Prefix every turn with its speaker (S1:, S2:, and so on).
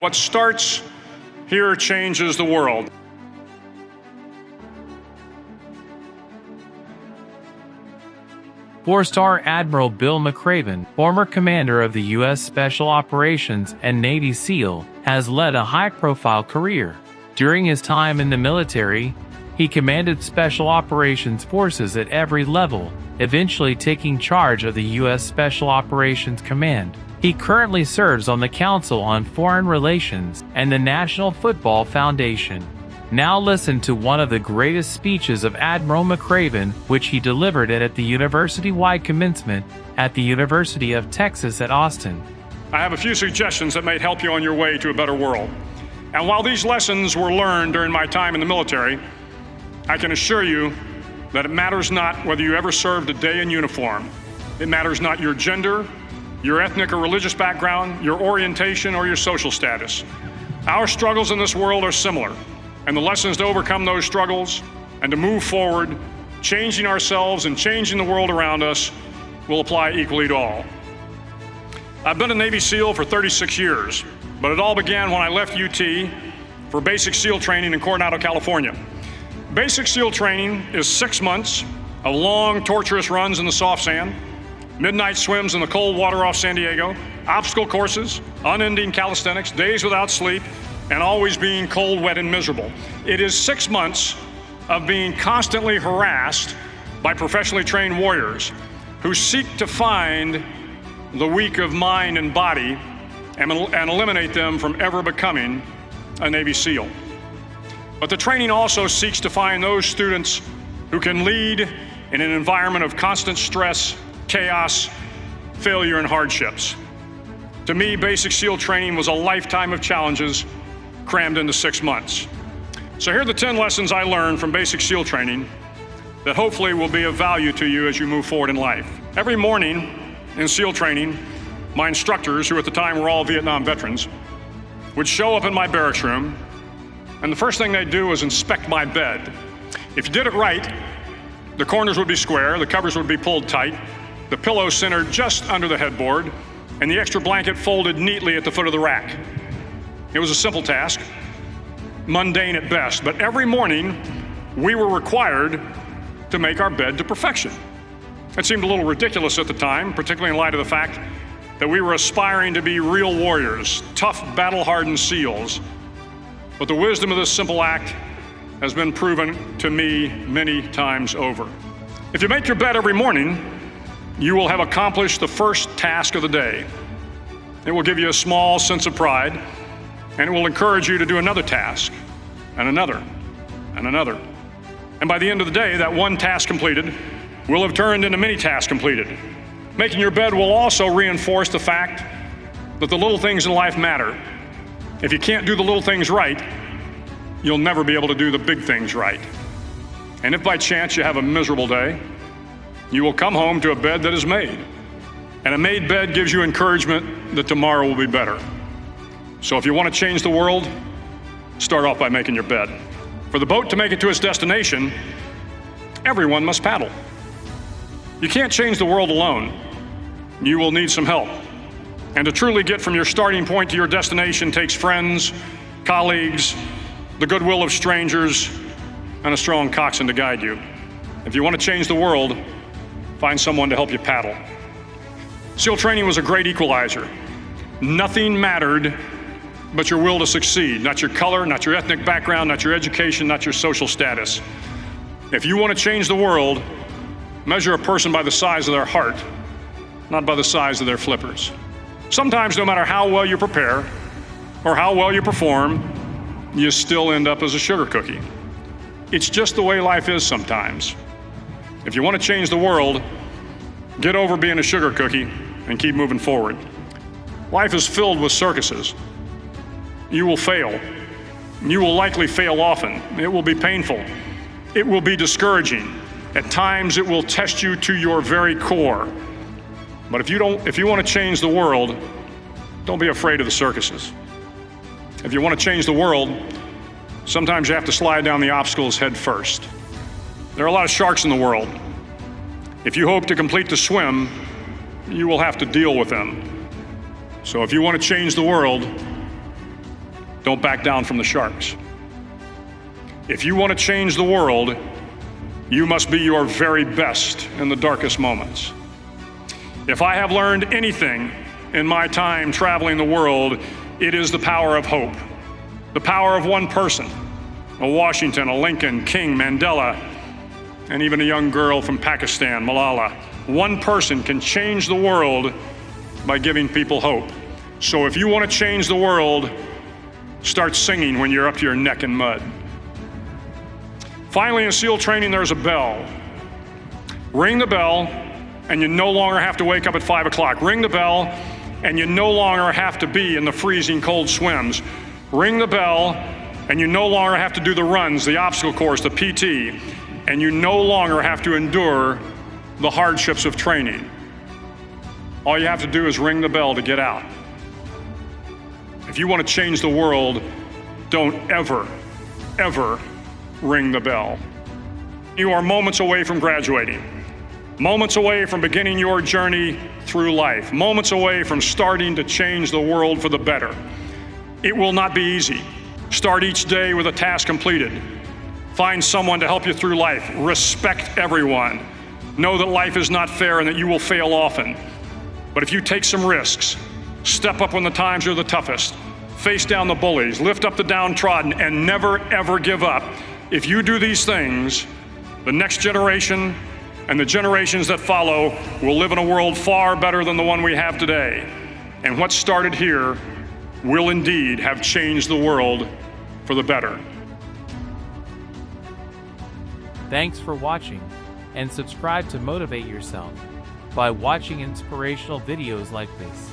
S1: What starts here changes the world.
S2: Four-star Admiral Bill McRaven, former commander of the U.S. Special Operations and Navy SEAL, has led a high-profile career. During his time in the military, he commanded Special Operations forces at every level, eventually taking charge of the U.S. Special Operations Command. He currently serves on the Council on Foreign Relations and the National Football Foundation. Now listen to one of the greatest speeches of Admiral McRaven, which he delivered at the university-wide commencement at the University of Texas at Austin.
S1: I have a few suggestions that may help you on your way to a better world. And while these lessons were learned during my time in the military, I can assure you that it matters not whether you ever served a day in uniform. It matters not your gender, your ethnic or religious background, your orientation, or your social status. Our struggles in this world are similar, and the lessons to overcome those struggles and to move forward, changing ourselves and changing the world around us, will apply equally to all. I've been a Navy SEAL for 36 years, but it all began when I left UT for basic SEAL training in Coronado, California. Basic SEAL training is 6 months of long, torturous runs in the soft sand, midnight swims in the cold water off San Diego, obstacle courses, unending calisthenics, days without sleep, and always being cold, wet, and miserable. It is 6 months of being constantly harassed by professionally trained warriors who seek to find the weak of mind and body and eliminate them from ever becoming a Navy SEAL. But the training also seeks to find those students who can lead in an environment of constant stress, chaos, failure, and hardships. To me, basic SEAL training was a lifetime of challenges crammed into 6 months. So here are the 10 lessons I learned from basic SEAL training that hopefully will be of value to you as you move forward in life. Every morning in SEAL training, my instructors, who at the time were all Vietnam veterans, would show up in my barracks room, and the first thing they'd do was inspect my bed. If you did it right, the corners would be square, the covers would be pulled tight, the pillow centered just under the headboard, and the extra blanket folded neatly at the foot of the rack. It was a simple task, mundane at best, but every morning we were required to make our bed to perfection. It seemed a little ridiculous at the time, particularly in light of the fact that we were aspiring to be real warriors, tough, battle-hardened SEALs. But the wisdom of this simple act has been proven to me many times over. If you make your bed every morning, you will have accomplished the first task of the day. It will give you a small sense of pride, and it will encourage you to do another task, and another, and another. And by the end of the day, that one task completed will have turned into many tasks completed. Making your bed will also reinforce the fact that the little things in life matter. If you can't do the little things right, you'll never be able to do the big things right. And if by chance you have a miserable day, you will come home to a bed that is made. And a made bed gives you encouragement that tomorrow will be better. So if you want to change the world, start off by making your bed. For the boat to make it to its destination, everyone must paddle. You can't change the world alone. You will need some help. And to truly get from your starting point to your destination takes friends, colleagues, the goodwill of strangers, and a strong coxswain to guide you. If you want to change the world, find someone to help you paddle. SEAL training was a great equalizer. Nothing mattered but your will to succeed, not your color, not your ethnic background, not your education, not your social status. If you want to change the world, measure a person by the size of their heart, not by the size of their flippers. Sometimes, no matter how well you prepare or how well you perform, you still end up as a sugar cookie. It's just the way life is sometimes. If you want to change the world, get over being a sugar cookie and keep moving forward. Life is filled with circuses. You will fail. You will likely fail often. It will be painful. It will be discouraging. At times, it will test you to your very core. But if you want to change the world, don't be afraid of the circuses. If you want to change the world, sometimes you have to slide down the obstacles head first. There are a lot of sharks in the world. If you hope to complete the swim, you will have to deal with them. So if you want to change the world, Don't back down from the sharks. If you want to change the world, you must be your very best in the darkest moments. If I have learned anything in my time traveling the world, it is the power of hope. The power of one person, a Washington, a Lincoln, King, Mandela, and even a young girl from Pakistan, Malala. One person can change the world by giving people hope. So if you want to change the world, start singing when you're up to your neck in mud. Finally, in SEAL training, there's a bell. Ring the bell, and you no longer have to wake up at 5 o'clock. Ring the bell, and you no longer have to be in the freezing cold swims. Ring the bell, and you no longer have to do the runs, the obstacle course, the PT, and you no longer have to endure the hardships of training. All you have to do is ring the bell to get out. If you want to change the world, don't ever, ever ring the bell. You are moments away from graduating, moments away from beginning your journey through life, moments away from starting to change the world for the better. It will not be easy. Start each day with a task completed. Find someone to help you through life. Respect everyone. Know that life is not fair and that you will fail often. But if you take some risks, step up when the times are the toughest, face down the bullies, lift up the downtrodden, and never ever give up. If you do these things, the next generation and the generations that follow will live in a world far better than the one we have today. And what started here will indeed have changed the world for the better.
S2: Thanks for watching, and subscribe to motivate yourself by watching inspirational videos like this.